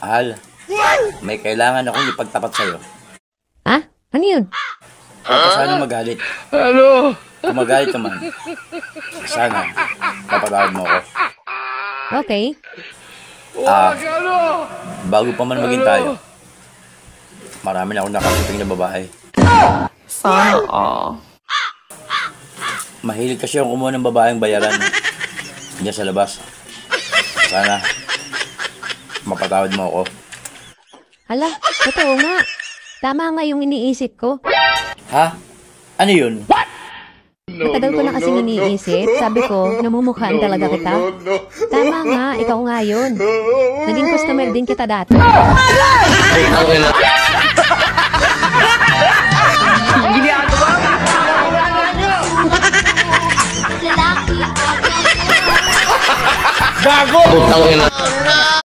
Mahal, may kailangan akong ipagtapat sa'yo. Ha? Ano yun? Baka sana magalit. Kung magalit naman, sana papatawad mo ako. Okay. Bago pa man maging tayo, marami na akong nakasiping na babae. Sana all. Mahilig kasi akong kumuha ng babaeng bayaran diyan sa labas. Sana mapatawad mo ako. Hala, totoo nga. Tama nga yung iniisip ko. Ha? Ano yun? Matagal ko na kasing iniisip. Sabi ko, namumukhaan talaga kita. Tama nga, ikaw nga yun. Naging customer din kita dati. Gago!